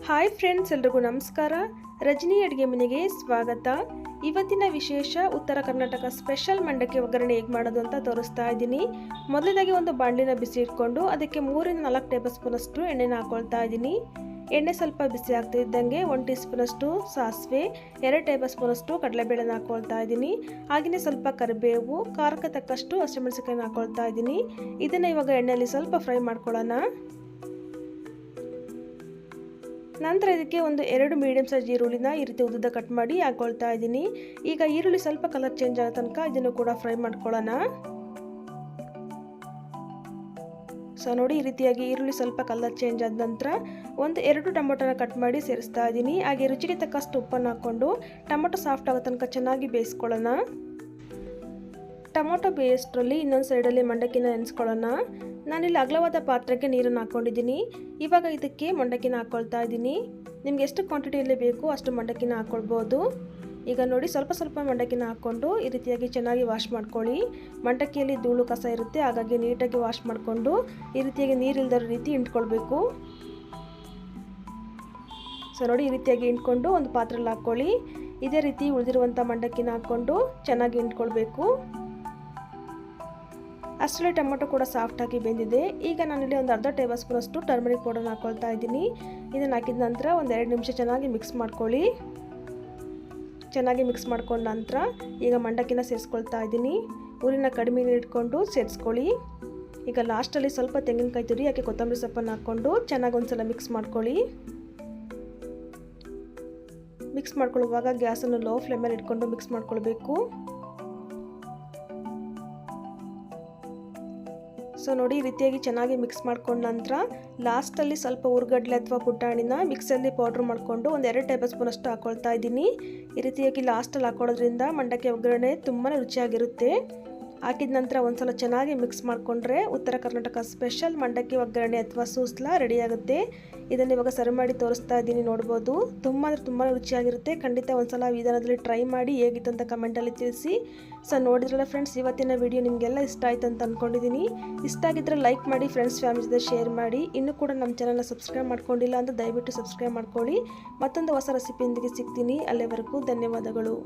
Hi friends, ಎಲ್ರಿಗೂ ನಮಸ್ಕಾರ. ರಜನಿ ಅಡುಗೆ ಮನೆಗೆ ಸ್ವಾಗತ. ಇವತ್ತಿನ ವಿಶೇಷ ಉತ್ತರ ಕರ್ನಾಟಕ ಸ್ಪೆಷಲ್ ಮಂಡಕ್ಕಿ ಒಗ್ಗರಣೆ ಹೇಗೆ ಮಾಡೋದು ಅಂತ ತೋರಿಸ್ತಾ ಇದ್ದೀನಿ. ಮೊದಲನೇದಾಗಿ ಒಂದು ಬಾಣಲಿನ ಬಿಸಿ ಇಟ್ಕೊಂಡು ಅದಕ್ಕೆ 3 ರಿಂದ 4 ಟೇಬಲ್ ಸ್ಪೂನ್ ಅಷ್ಟು ಎಣ್ಣೆನ ಹಾಕೊಳ್ತಾ ಇದ್ದೀನಿ. ಎಣ್ಣೆ ಸ್ವಲ್ಪ ಬಿಸಿ ಆಗ್ತಾ ಇದ್ದಂಗೆ 1 ಟೀ ಸ್ಪೂನ್ ಅಷ್ಟು ಸಾಸಿವೆ, 2 ಟೇಬಲ್ ಸ್ಪೂನ್ ಅಷ್ಟು ಕಡಲೆಬೇಳೆನ ಹಾಕೊಳ್ತಾ ಇದ್ದೀನಿ. ಹಾಗೆಯೇ ಸ್ವಲ್ಪ ಕರಿಬೇವು, ಖಾರಕ್ಕೆ ತಕ್ಕಷ್ಟು ಹಸಿಮೆಣಸಿನಕಾಯಿನ ಹಾಕೊಳ್ತಾ ಇದ್ದೀನಿ. ಇದನ್ನು ಇವಾಗ ಎಣ್ಣೆಯಲ್ಲಿ ಸ್ವಲ್ಪ ಫ್ರೈ ಮಾಡ್ಕೊಳ್ಳೋಣ. ನಂತರ ಇದಕ್ಕೆ ಒಂದು 2 ಮೀಡಿಯಂ ಸೈಜ್ ಈರುಳ್ಳಿನ ಈ ರೀತಿ ಉದ್ದ ಕಟ್ ಮಾಡಿ ಹಾಕೊಳ್ತಾ ಇದ್ದೀನಿ. ಈಗ ಈರುಳ್ಳಿ ಸ್ವಲ್ಪ ಕಲರ್ ಚೇಂಜ್ ಆಗೋ ತನಕ ಇದನ್ನು ಕೂಡ ಫ್ರೈ ಮಾಡ್ಕೊಳ್ಳೋಣ. ಸೊ ನೋಡಿ, ಈ ರೀತಿಯಾಗಿ ಈರುಳ್ಳಿ ಸ್ವಲ್ಪ ಕಲರ್ ಚೇಂಜ್ ಆದ ನಂತರ ಒಂದು 2 ಟೊಮೊಟೊನ ಕಟ್ ಮಾಡಿ ಸೇರಿಸ್ತಾ ಇದ್ದೀನಿ. ಹಾಗೆ ರುಚಿಗೆ ತಕ್ಕಷ್ಟು ಉಪ್ಪನ್ನು ಹಾಕ್ಕೊಂಡು ಟೊಮೊಟೊ ಸಾಫ್ಟ್ ಆಗೋ ತನಕ ಚೆನ್ನಾಗಿ ಬೇಯಿಸ್ಕೊಳ್ಳೋಣ. ಟೊಮೊಟೊ ಬೇಯಿಸ್ಟ್ರಲ್ಲಿ ಇನ್ನೊಂದು ಸೈಡಲ್ಲಿ ಮಂಡಕ್ಕಿನ ನೆನೆಸ್ಕೊಳ್ಳೋಣ. ನಾನಿಲ್ಲಿ ಅಗಲವಾದ ಪಾತ್ರಕ್ಕೆ ನೀರನ್ನು ಹಾಕ್ಕೊಂಡಿದ್ದೀನಿ. ಇವಾಗ ಇದಕ್ಕೆ ಮಂಡಕ್ಕಿನ ಹಾಕ್ಕೊಳ್ತಾ ಇದ್ದೀನಿ. ನಿಮ್ಗೆ ಎಷ್ಟು ಕ್ವಾಂಟಿಟಿಯಲ್ಲಿ ಬೇಕು ಅಷ್ಟು ಮಂಡಕ್ಕಿನ ಹಾಕ್ಕೊಳ್ಬೋದು. ಈಗ ನೋಡಿ, ಸ್ವಲ್ಪ ಸ್ವಲ್ಪ ಮಂಡಕ್ಕಿನ ಹಾಕ್ಕೊಂಡು ಈ ರೀತಿಯಾಗಿ ಚೆನ್ನಾಗಿ ವಾಶ್ ಮಾಡ್ಕೊಳ್ಳಿ. ಮಂಡಕ್ಕಿಯಲ್ಲಿ ಧೂಳು ಕಸ ಇರುತ್ತೆ, ಹಾಗಾಗಿ ನೀಟಾಗಿ ವಾಶ್ ಮಾಡಿಕೊಂಡು ಈ ರೀತಿಯಾಗಿ ನೀರಿಲ್ದರ ರೀತಿ ಇಂಟ್ಕೊಳ್ಬೇಕು. ಸೊ ನೋಡಿ, ಈ ರೀತಿಯಾಗಿ ಇಂಟ್ಕೊಂಡು ಒಂದು ಪಾತ್ರೆಯಲ್ಲಿ ಹಾಕ್ಕೊಳ್ಳಿ. ಇದೇ ರೀತಿ ಉಳಿದಿರುವಂಥ ಮಂಡಕ್ಕಿನ ಹಾಕ್ಕೊಂಡು ಚೆನ್ನಾಗಿ ಇಂಟ್ಕೊಳ್ಬೇಕು. ಅಷ್ಟರಲ್ಲಿ ಟೊಮೊಟೊ ಕೂಡ ಸಾಫ್ಟಾಗಿ ಬೆಂದಿದೆ. ಈಗ ನಾನಿಲ್ಲಿ ಒಂದು ಅರ್ಧ ಟೇಬಲ್ ಸ್ಪೂನ್ ಅಷ್ಟು ಟರ್ಮರಿಕ್ ಪೌಡರ್ನ ಹಾಕ್ಕೊಳ್ತಾ ಇದ್ದೀನಿ. ಇದನ್ನು ಹಾಕಿದ ನಂತರ ಒಂದು 2 ನಿಮಿಷ ಚೆನ್ನಾಗಿ ಮಿಕ್ಸ್ ಮಾಡ್ಕೊಳ್ಳಿ. ಚೆನ್ನಾಗಿ ಮಿಕ್ಸ್ ಮಾಡ್ಕೊಂಡ ನಂತರ ಈಗ ಮಂಡಕ್ಕಿನ ಸೇರಿಸ್ಕೊಳ್ತಾ ಇದ್ದೀನಿ. ಊರಿನ ಕಡಿಮೆ ಇಟ್ಕೊಂಡು ಸೇರಿಸ್ಕೊಳ್ಳಿ. ಈಗ ಲಾಸ್ಟಲ್ಲಿ ಸ್ವಲ್ಪ ತೆಂಗಿನಕಾಯಿ ತುರಿ ಯಾಕೆ ಕೊತ್ತಂಬರಿ ಸೊಪ್ಪನ್ನು ಹಾಕ್ಕೊಂಡು ಚೆನ್ನಾಗಿ ಒಂದ್ಸಲ ಮಿಕ್ಸ್ ಮಾಡ್ಕೊಳ್ಳಿ. ಮಿಕ್ಸ್ ಮಾಡ್ಕೊಳ್ಳುವಾಗ ಗ್ಯಾಸನ್ನು ಲೋ ಫ್ಲೇಮಲ್ಲಿ ಇಟ್ಕೊಂಡು ಮಿಕ್ಸ್ ಮಾಡ್ಕೊಳ್ಬೇಕು. ಸೊ ನೋಡಿ, ಈ ರೀತಿಯಾಗಿ ಚೆನ್ನಾಗಿ ಮಿಕ್ಸ್ ಮಾಡ್ಕೊಂಡ ನಂತರ ಲಾಸ್ಟಲ್ಲಿ ಸ್ವಲ್ಪ ಹುರ್ಗಡ್ಲೆ ಅಥವಾ ಪುಟಾಣಿನ ಮಿಕ್ಸಲ್ಲಿ ಪೌಡ್ರ್ ಮಾಡಿಕೊಂಡು ಒಂದು 2 ಟೇಬಲ್ ಸ್ಪೂನ್ ಅಷ್ಟು ಹಾಕ್ಕೊಳ್ತಾ ಇದ್ದೀನಿ. ಈ ರೀತಿಯಾಗಿ ಲಾಸ್ಟಲ್ಲಿ ಹಾಕೊಳ್ಳೋದ್ರಿಂದ ಮಂಡಕ್ಕಿ ಒಗ್ಗರಣೆ ತುಂಬಾ ರುಚಿಯಾಗಿರುತ್ತೆ. ಹಾಕಿದ ನಂತರ ಒಂದ್ಸಲ ಚೆನ್ನಾಗಿ ಮಿಕ್ಸ್ ಮಾಡಿಕೊಂಡ್ರೆ ಉತ್ತರ ಕರ್ನಾಟಕ ಸ್ಪೆಷಲ್ ಮಂಡಕ್ಕಿ ಒಗ್ಗರಣೆ ಅಥವಾ ಸೂಸ್ಲಾ ರೆಡಿಯಾಗುತ್ತೆ. ಇದನ್ನು ಇವಾಗ ಸರ್ವ್ ಮಾಡಿ ತೋರಿಸ್ತಾ ಇದ್ದೀನಿ, ನೋಡ್ಬೋದು. ತುಂಬ ರುಚಿಯಾಗಿರುತ್ತೆ. ಖಂಡಿತ ಒಂದ್ಸಲ ವಿಧಾನದಲ್ಲಿ ಟ್ರೈ ಮಾಡಿ ಹೇಗಿತ್ತು ಅಂತ ಕಮೆಂಟಲ್ಲಿ ತಿಳಿಸಿ. ಸೊ ನೋಡಿದ್ರಲ್ಲ ಫ್ರೆಂಡ್ಸ್, ಇವತ್ತಿನ ವಿಡಿಯೋ ನಿಮಗೆಲ್ಲ ಇಷ್ಟ ಆಯ್ತು ಅಂತ ಅಂದ್ಕೊಂಡಿದ್ದೀನಿ. ಇಷ್ಟ ಆಗಿದ್ದರೆ ಲೈಕ್ ಮಾಡಿ, ಫ್ರೆಂಡ್ಸ್ ಫ್ಯಾಮಿಲಿ ಜೊತೆ ಶೇರ್ ಮಾಡಿ. ಇನ್ನೂ ಕೂಡ ನಮ್ಮ ಚಾನಲ್ನ ಸಬ್ಸ್ಕ್ರೈಬ್ ಮಾಡ್ಕೊಂಡಿಲ್ಲ ಅಂತ ದಯವಿಟ್ಟು ಸಬ್ಸ್ಕ್ರೈಬ್ ಮಾಡ್ಕೊಳ್ಳಿ. ಮತ್ತೊಂದು ಹೊಸ ರೆಸಿಪಿಯೊಂದಿಗೆ ಸಿಗ್ತೀನಿ. ಅಲ್ಲಿವರೆಗೂ ಧನ್ಯವಾದಗಳು.